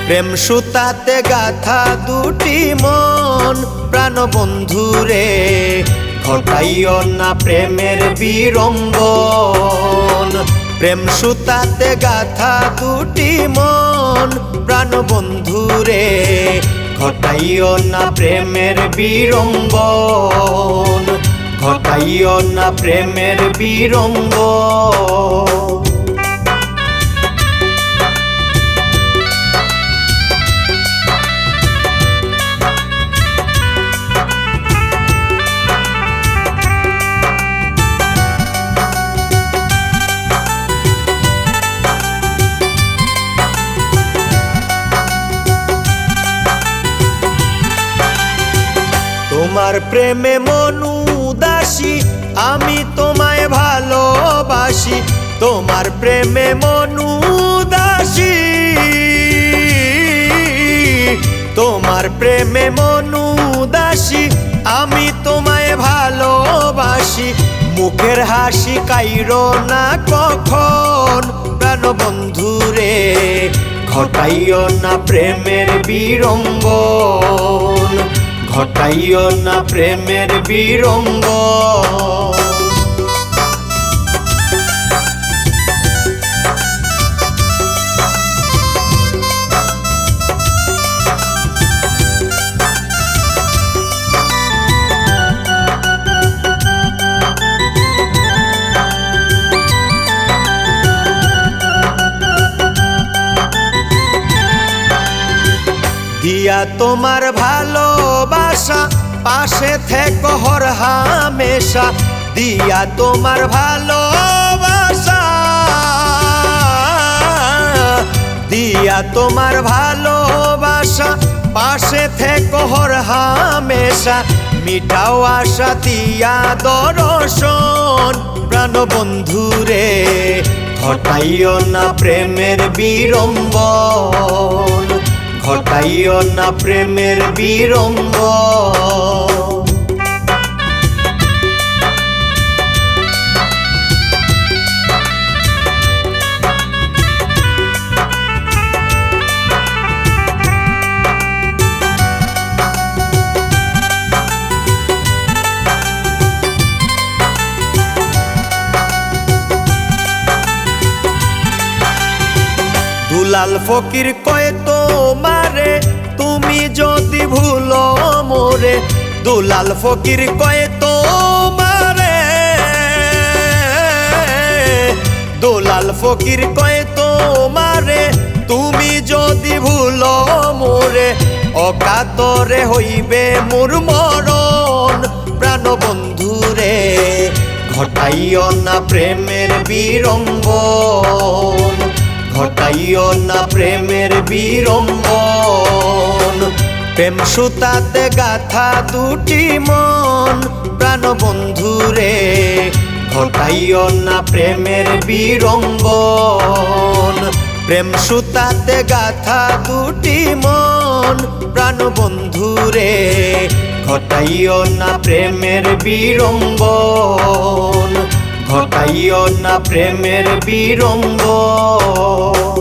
প্রেম সুতাতে গাথা দুটি মন প্রাণ বন্ধুরে, ঘটাইও না প্রেমের বিড়ম্বন। প্রেম সুতাতে গাথা দুটি মন প্রাণ বন্ধুরে, ঘটাইও না প্রেমের বিড়ম্বন, ঘটাইও না প্রেমের বিড়ম্বন। তোমার প্রেমে মন উদাসী, আমি তোমায় ভালোবাসি। তোমার প্রেমে মন উদাসী, তোমার প্রেমে মন উদাসী, আমি তোমায় ভালোবাসি। মুখের হাসি কাইরো না কখন প্রাণ বন্ধুরে, ঘটাইও না প্রেমের বিড়ম্বন, ঘটাইও না প্রেমের বিড়ম্বন। দিয়া তোমার ভালোবাসা, পাশে থেকো হর হামেশা। দিয়া তোমার ভালোবাসা, দিয়া তোমার ভালোবাসা, পাশে থেকো হর হামেশা। মিঠাও আশা দিয়া দর্শন প্রাণ বন্ধুরে, ঘটাইও না প্রেমের বিড়ম্বন, ঘটাইও না প্রেমের বিড়ম্বন। দুলাল ফকির কয় তোমারে, তুমি যদি ভুলো মোরে। দুলাল ফকির কয় তোমারে, দুলাল ফকির কয় তোমারে, তুমি যদি ভুলো মোরে। অকাতরে হইবে মোর মরণ প্রাণ বন্ধুরে, ঘটাইও না প্রেমের বিড়ম্বন, ঘটাইও না প্রেমের বিড়ম্বন। প্রেম সুতাতে গাথা দুটি মন প্রাণ বন্ধুরে, ঘটাইও না প্রেমের বিড়ম্বন। প্রেম সুতাতে গাথা দুটি মন প্রাণ বন্ধুরে, ঘটাইও না প্রেমের বিড়ম্বন, ঘটাইও না প্রেমের বিড়ম্বন।